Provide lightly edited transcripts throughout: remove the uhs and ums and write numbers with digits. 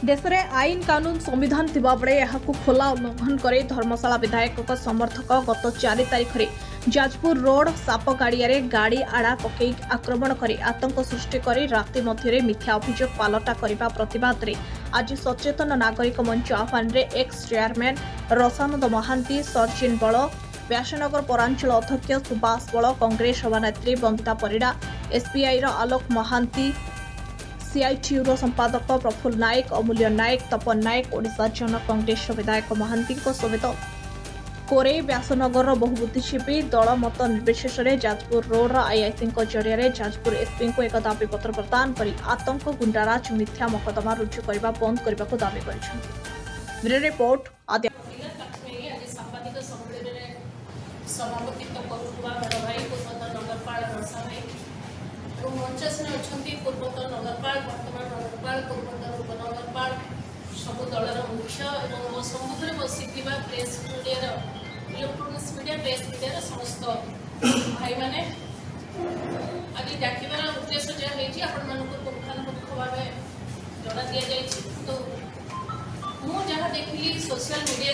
देश में आईन कानून संविधान थिबा बेले एहाकु खोला उल्लंघन करे धर्मशाला विधायक समर्थक गत 4 तारिख में जाजपुर रोड सापगाड़िया गाड़ी आड़ा पकई आक्रमण कर आतंक सृष्टि कर राति मध्य मिथ्या अभियोग पालटा करने प्रतिवाद में आज सचेतन नागरिक मंच आह्वान में एक्स चेयरमैन रसानंद महांती सर्जिन बल व्यासनगर पौरांचल अध्यक्ष सुभाष बल कांग्रेस सभानेत्री बंदिता परिड़ा एसबीआई आलोक महांती सीआईटीयू संपादक प्रफुल्ल नायक अमूल्य नायक तपन नायक ओडिशा जन कांग्रेस विधायक महांती समेत कोरे व्यासनगर बहु बुद्धिजीवी दल मत निर्विशेष जाजपुर रोड आईआईसी जरिया जाजपुर एसपी को एक दाबी पत्र प्रदान कर आतंक गुंडाराज मिथ्या मकदमा रुजु करने बंद करने को दाबी कर रिपोर्ट आदि मंचन अच्छा पूर्वतन नगरपाल वर्तमान नगरपाल पूर्वतन उपनगरपाल सब दलर मुख्य और सम्मुखें बसी press media electronics media press media समस्त भाई मैंने आज डाकिबार उद्देश्य जहाँ पुंखानुपुंख भाव जना दि जाए तो मुझे देखिली सोशल मीडिया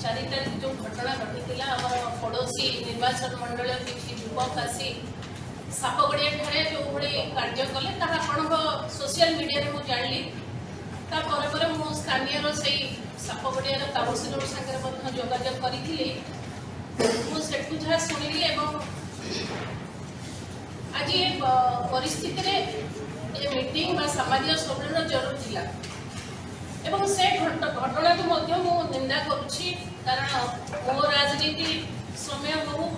4 तारिख जो घटना घटी आम पड़ोशी निर्वाचन मंडल किसी युवक आसी सापगड़िया ठारे जो भाई कार्य कले आपण सोशल मीडिया रे मुझे जानी तापर मु स्थानीय से सापगड़िया काउंसिलर सागर जोगाजोग करी मुझे जहाँ शुणिली आज ये परिस्थिति मीटिंग सामाजिक सौहार्द जरूर थिला एवं से घटना को निंदा करुच्ची कारण मो राजनीति समय हो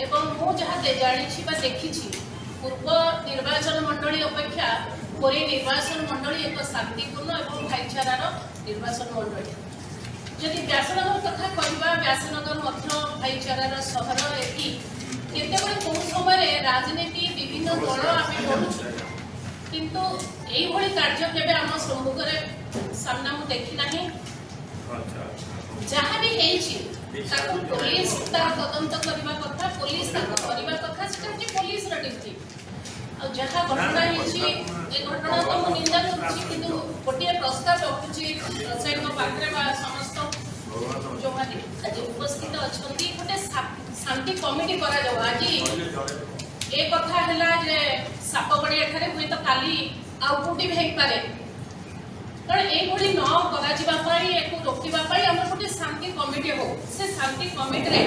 एवं मु जहाँ जानी देखी पूर्व निर्वाचन मंडली अपेक्षा कोरे निर्वाचन मंडली एक शांतिपूर्ण और भाईचारार निर्वाचन मंडली जदि व्यासनगर कथा कहवा व्यासनगर भाईचारार सहर केतबे कौ समय राजनीति विभिन्न दल आम करूँ किंतु यही कार्य केवे आम सम्मुखें सामना मु देखी ना जहाँ भी पुलिस तार तदंत करने कथा पुलिस करने कथा से पुलिस ड्यूटी जहाँ घटना ये घटना तो मुझे निंदा करुँची कि गोटे प्रस्ताव रखुची रसायन पाखे समस्त जो मैंने आज उपस्थित अच्छा गोटे शांति कमिटी करा आज ये कथा है सापगड़िया ठारे हुए तो काली आउ कौटी भी हो पारे कारण ये न कर रोकवाई आम गोटे शांति कमिटी हो से शांति कमिटी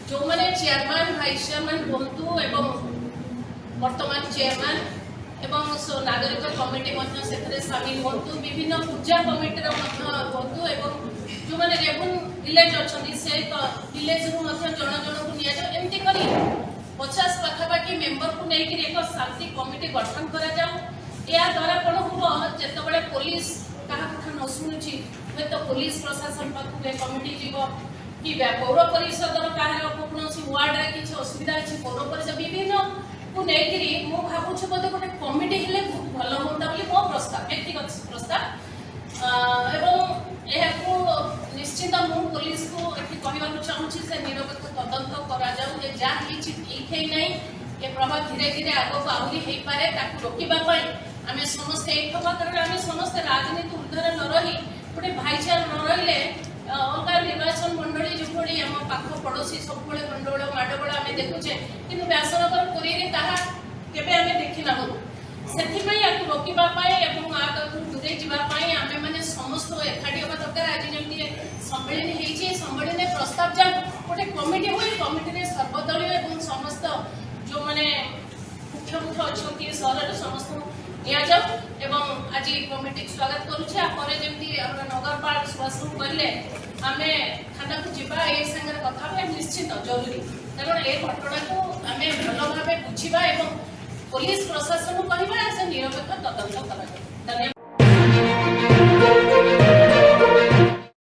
जो मैंने चेयरमैन भाइस चेयरमैन बंधु एवं वर्तमान चेयरमैन एवं नागरिक कमिटी सामिल हूँ विभिन्न पूजा कमिटी बंधु एवं जो मैंने रेवन्यू विलेज अच्छा से विलेज रु जन जन को निमती कर 50 पाखापाखि मेम्बर को लेकर एक शांति कमिटी गठन करा या द्वारा कौन हम जिते पुलिस क्या कथा न शुणुची हे तो पुलिस प्रशासन पाखु कमिटी जीव कि पौर परिषद कौन वार्ड में किसी असुविधा अच्छी पौर परिषद विभिन्न को लेकर मुझे भावुँ बोधे गोटे कमिटी हेल्ले भल हाँ मो प्रस्ताव व्यक्तिगत प्रस्ताव एवं यह निश्चित मु पुलिस को कहवा चाहूँगी से निरपेक्ष तदंत करा जहाँ ठीक है नहीं ये प्रभाव धीरे धीरे आगक आहरी हो पाए रोकवाई आम समस्ते कारण आम समस्ते राजनीति ऊर्धर न रही गोटे भाईचारा न रही अलग निर्वाचन मंडली जो भाई आम पाख पड़ोशी सब गंडगोल माड़गोल आम देखुचे कि व्यासनगर पुरी केवे आम देखी ना से रोकवाई दूरे जावाई आम मैंने समस्त एकाठी हाँ दरकार आज जमी सम्मेलन होती सम्मेलन प्रस्ताव जा गोटे कमिटी हुए कमिटी सर्वदलीय समस्त जो मैंने मुख्य मुख्य अच्छा सहर समस्त दिजाऊ एवं आज कमिटी स्वागत करुँचे नगरपाल सुभाष कहले आम थाना को जीवा ये सागर कथा निश्चित जरूरी कारण ये घटना को आम भल भाव बुझा पुलिस प्रशासन कहवा से निरपेक्ष तदंत कर।